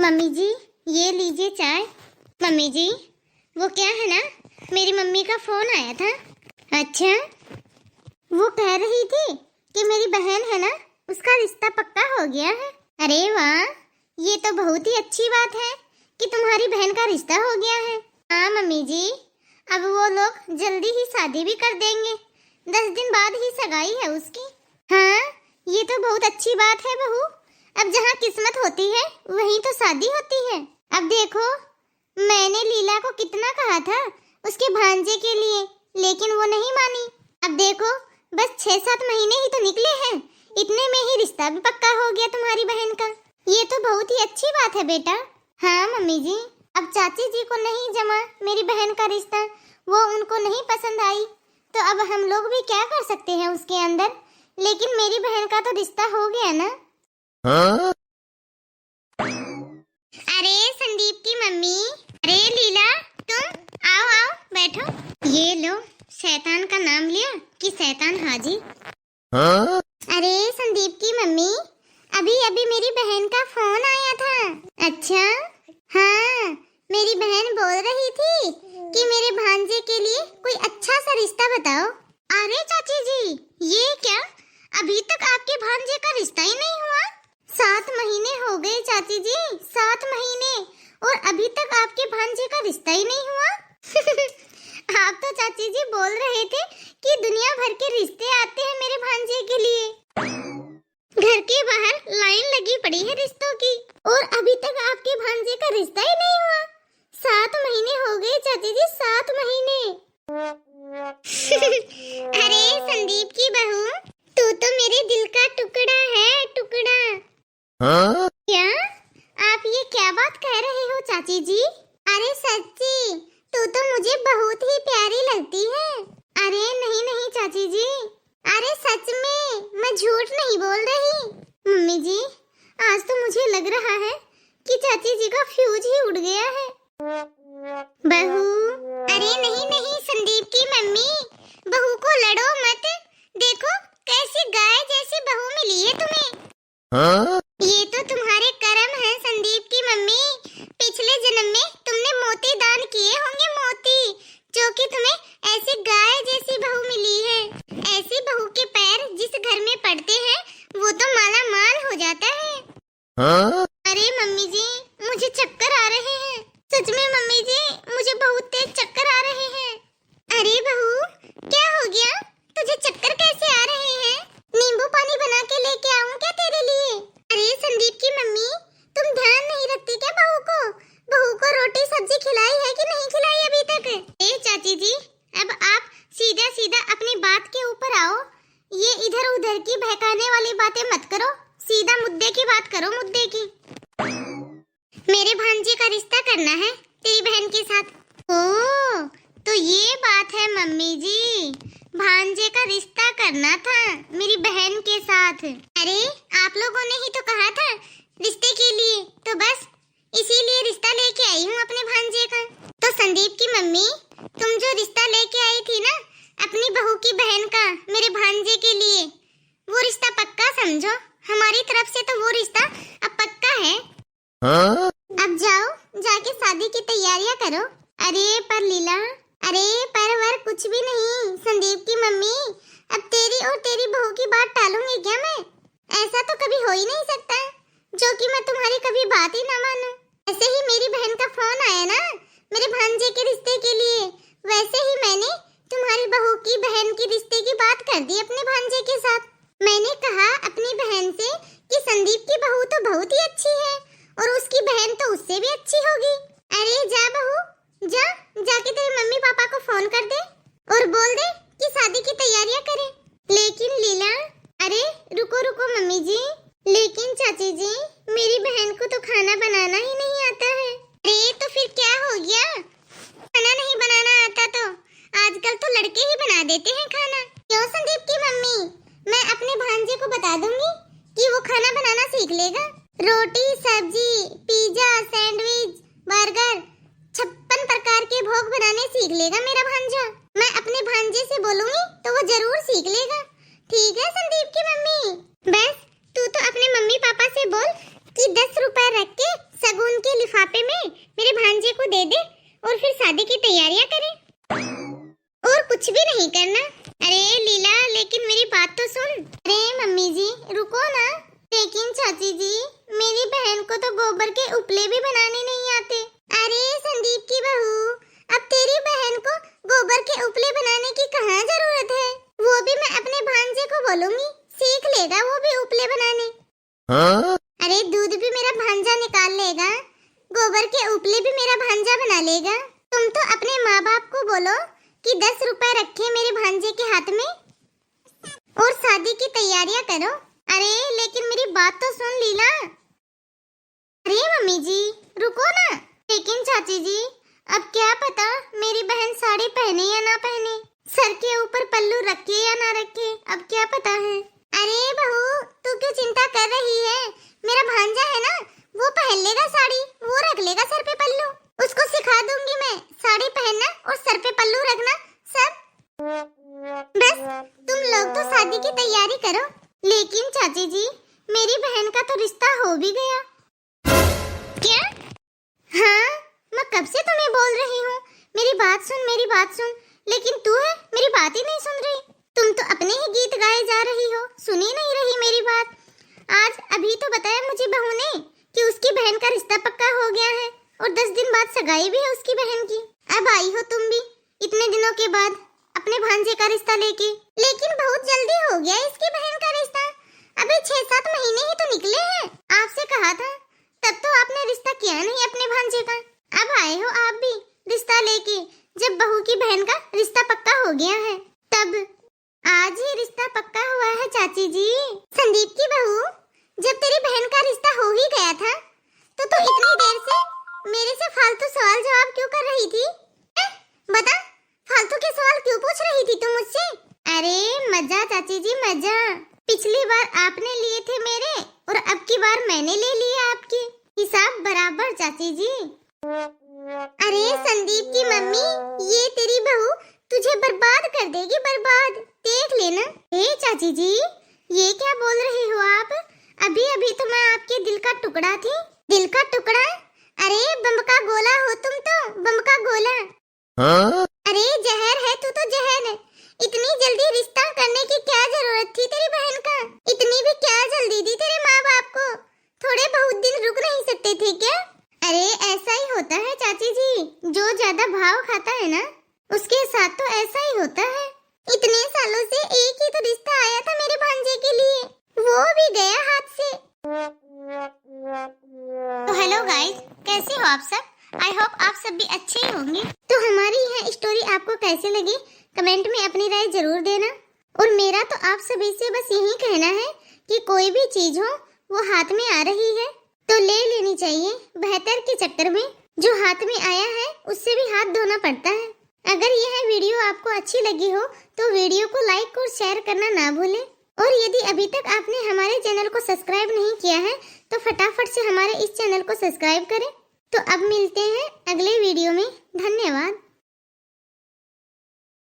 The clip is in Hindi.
मम्मी जी ये लीजिए चाय। मम्मी जी वो क्या है ना, मेरी मम्मी का फोन आया था। अच्छा, वो कह रही थी कि मेरी बहन है ना, उसका रिश्ता पक्का हो गया है। अरे वाह, ये तो बहुत ही अच्छी बात है कि तुम्हारी बहन का रिश्ता हो गया है। हाँ मम्मी जी, अब वो लोग जल्दी ही शादी भी कर देंगे, 10 दिन बाद ही सगाई है उसकी। हाँ ये तो बहुत अच्छी बात है बहू, अब जहाँ किस्मत होती है वहीं तो शादी होती है। अब देखो, मैंने लीला को कितना कहा था उसके भांजे के लिए, लेकिन वो नहीं मानी। अब देखो बस 6-7 महीने ही तो निकले हैं, इतने में ही रिश्ता भी पक्का हो गया तुम्हारी बहन का। ये तो बहुत ही अच्छी बात है बेटा। हाँ मम्मी जी, अब चाची जी को नहीं जमा मेरी बहन का रिश्ता, वो उनको नहीं पसंद आई, तो अब हम लोग भी क्या कर सकते हैं उसके अंदर। लेकिन मेरी बहन का तो रिश्ता हो गया ना। हाँ? अरे संदीप की मम्मी, अरे लीला, तुम आओ आओ बैठो। ये लो, शैतान का नाम लिया कि शैतान हाजिर। हाँ? अरे संदीप की मम्मी, अभी अभी मेरी बहन का फोन आया था। अच्छा? हाँ, मेरी बहन बोल रही थी कि मेरे भांजे के लिए कोई अच्छा सा रिश्ता बताओ। अरे चाची जी, ये क्या, अभी तक आपके भांजे का रिश्ता ही नहीं हुआ? 7 महीने हो गए चाची जी, 7 महीने, और अभी तक आपके भांजे का रिश्ता ही नहीं हुआ। आप तो चाची जी बोल रहे थे कि दुनिया भर के रिश्ते आते हैं मेरे भांजे के लिए, घर के बाहर लाइन लगी पड़ी है रिश्तों की, और अभी तक आपके भांजे का रिश्ता ही नहीं हुआ। 7 महीने हो गए चाची जी, 7 महीने। अरे संदीप की बहू, तू तो मेरे दिल का टुकड़ा है, टुकड़ा। हाँ? क्या आप ये क्या बात कह रहे हो चाची जी? अरे सच्ची, तू तो मुझे बहुत ही प्यारी लगती है। अरे नहीं नहीं चाची जी, अरे सच में, मैं झूठ नहीं बोल रही। मम्मी जी, आज तो मुझे लग रहा है कि चाची जी का फ्यूज ही उड़ गया है। बहू, अरे नहीं नहीं संदीप की मम्मी, बहू को लड़ो मत, देखो कैसी गाय जैसी बहू मिली है तुम्हें। हाँ? ये तो तुम्हारे कर्म हैं संदीप की मम्मी, पिछले जन्म में तुमने मोती दान किए होंगे, मोती, जो कि तुम्हें ऐसी गाय जैसी बहू मिली है। ऐसी बहू के पैर जिस घर में पड़ते हैं वो तो माला माल हो जाता है। हाँ? अरे मम्मी जी, मुझे चक्कर आ रहे हैं, सच में मम्मी जी, मुझे बहुत तेज चक्कर आ रहे हैं। अरे बहू, क्या हो गया, तुझे चक्कर कैसे आ रहे हैं? नींबू पानी बना के लेके आऊं क्या तेरे लिए? अरे संदीप की मम्मी, तुम ध्यान नहीं रखती क्या बहू को? बहू को रोटी सब्जी खिलाई है कि नहीं खिलाई अभी तक? ए चाची जी, अब आप सीधा सीधा अपनी बात के ऊपर आओ, ये इधर उधर की बहकाने वाली बातें मत करो, सीधा मुद्दे की बात करो, मुद्दे की। मेरे भांजे का रिश्ता करना है तेरी बहन के साथ। ओह, तो ये बात है मम्मी जी, भांजे का रिश्ता करना था मेरी बहन के साथ। अरे आप लोगों ने ही तो कहा था रिश्ते के लिए, तो बस इसीलिए रिश्ता लेके आई हूँ अपने भांजे का। तो संदीप की मम्मी, तुम जो रिश्ता लेके आई थी ना अपनी बहू की बहन का मेरे भांजे के लिए, वो रिश्ता पक्का समझो, हमारी तरफ से तो वो रिश्ता अब पक्का है। हाँ? अब जाओ, जाके शादी की तैयारियां करो। अरे पर लीला, अरे पर वर कुछ भी नहीं संदीप की मम्मी, अब तेरी और तेरी बहू की बात टालूंगी क्या मैं? ऐसा तो कभी हो ही नहीं सकता जो कि मैं तुम्हारी कभी बात ही ना मानूं। ऐसे ही मेरी बहन का फोन आया ना मेरे भांजे के रिश्ते के लिए, वैसे ही मैंने तुम्हारी बहू की बहन की रिश्ते की बात कर दी अपने भांजे के साथ। मैंने कहा अपनी बहन से कि संदीप की बहू तो बहुत ही अच्छी है और उसकी बहन तो उससे भी अच्छी होगी। अरे जा बहू, जा, जाके तेरे मम्मी पापा को फोन कर दे और बोल दे कि शादी की तैयारियां करें। लेकिन लीला, अरे रुको रुको मम्मी जी, लेकिन चाची जी, मेरी बहन को तो खाना बनाना ही नहीं आता है। अरे तो फिर क्या हो गया, खाना नहीं बनाना आता तो आजकल तो लड़के ही बना देते हैं खाना। क्यों संदीप की मम्मी, मैं अपने भांजे को बता दूंगी कि वो खाना बनाना सीख लेगा। रोटी सब्जी, पिज्जा, सैंडविच, बर्गर, 56 प्रकार के भोग बनाने सीख लेगा मेरा भांजा। मैं अपने भांजे से बोलूंगी तो वो जरूर सीख लेगा। ठीक है संदीप की मम्मी, बस तू तो अपने मम्मी पापा से बोल कि 10 रुपए रख के सगुन के लिफाफे में मेरे भांजे को दे दे और फिर शादी की तैयारियां करें। और कुछ भी नहीं करना। अरे लीला, लेकिन मेरी बात तो सुन। अरे मम्मी जी रुको ना। लेकिन चाची जी, मेरी बहन को तो गोबर के उपले भी बनाने नहीं आते। अरे संदीप की बहू, अब तेरी बहन को गोबर के उपले बनाने की कहाँ जरूरत है? वो भी मैं अपने भांजे को बोलूंगी, सीख लेगा वो भी उपले बनाने। अरे दूध भी मेरा भांजा निकाल लेगा, गोबर के उपले भी मेरा भांजा बना लेगा। तुम तो अपने माँ बाप को बोलो कि 10 रुपए रखे मेरे भांजे के हाथ में और शादी की तैयारियां करो। अरे लेकिन मेरी बात तो सुन लीला। अरे मम्मी जी रुको ना। लेकिन चाची जी, अब क्या पता मेरी बहन साड़ी पहने या ना पहने, सर के ऊपर पल्लू रखे या ना रखे, अब क्या पता है। अरे बहू, तू क्यों चिंता कर रही है? मेरा भांजा है ना, वो पहन लेगा साड़ी, वो रख लेगा सर पे पल्लू। उसको सिखा दूंगी मैं साड़ी पहनना और सर पे पल्लू रखना सब। बस तुम लोग तो शादी की तैयारी करो। लेकिन चाची जी, मेरी बहन का तो रिश्ता हो भी गया। क्या? हाँ, मैं कब से तुम्हें बोल रही हूँ मेरी बात सुन, मेरी बात सुन, लेकिन तू है मेरी बात ही नहीं सुन रही। तुम तो अपने ही गीत गाए जा रही हो, सुन ही नहीं रही मेरी बात। आज अभी तो बताया मुझे बहू ने कि उसकी बहन का रिश्ता पक्का हो गया है और 10 दिन बाद सगाई भी है उसकी बहन की। अब आई हो तुम भी इतने दिनों के बाद अपने भांजे का रिश्ता लेके। लेकिन बहुत जल्दी हो गया इसकी बहन का रिश्ता, अभी 6-7 महीने ही तो निकले हैं। आपसे कहा था तब तो आपने रिश्ता किया नहीं अपने भांजे का। अब आए हो आप भी रिश्ता लेके, जब बहू की बहन का रिश्ता पक्का हो गया है तब। आज ही रिश्ता पक्का हुआ है चाची जी। संदीप की बहू, जब तेरी बहन का रिश्ता हो ही गया था तो इतनी देर से मेरे से फालतू सवाल जवाब क्यों कर रही थी? बता, फालतू के सवाल क्यों पूछ रही थी तुम मुझसे? अरे मजा चाची जी मजा। पिछली बार आपने लिए थे मेरे और अब की बार मैंने ले लिए आपके, हिसाब बराबर चाची जी। अरे संदीप की मम्मी, ये तेरी बहू तुझे बर्बाद कर देगी, बर्बाद, देख लेना। ए चाची जी, ये क्या बोल रही हो आप? अभी अभी तो मैं आपके दिल का टुकड़ा थी। दिल का टुकड़ा? अरे बम का गोला हो तुम तो, बम का गोला। अरे जहर है तू तो, जहर है। इतनी जल्दी रिश्ता करने की क्या जरूरत थी तेरी बहन का? इतनी भी क्या जल्दी दी तेरे माँ बाप को? थोड़े बहुत दिन रुक नहीं सकते थे क्या? अरे ऐसा ही होता है चाची जी, जो ज्यादा भाव खाता है ना उसके साथ तो ऐसा ही होता है। इतने सालों से एक ही तो रिश्ता आया था मेरे भांजे के लिए, वो भी गया हाथ से। तो हेलो गाइस, कैसे हो आप सब? आई होप आप सब भी अच्छे ही होंगे। तो हमारी यह स्टोरी आपको कैसे लगी कमेंट में अपनी राय जरूर देना। और मेरा तो आप सभी से बस यही कहना है कि कोई भी चीज हो वो हाथ में आ रही है तो ले लेनी चाहिए। बेहतर के चक्कर में जो हाथ में आया है उससे भी हाथ धोना पड़ता है। अगर यह वीडियो आपको अच्छी लगी हो तो वीडियो को लाइक और शेयर करना ना भूलें। और यदि अभी तक आपने हमारे चैनल को सब्सक्राइब नहीं किया है तो फटाफट से हमारे इस चैनल को सब्सक्राइब करें। तो अब मिलते हैं अगले वीडियो में। धन्यवाद।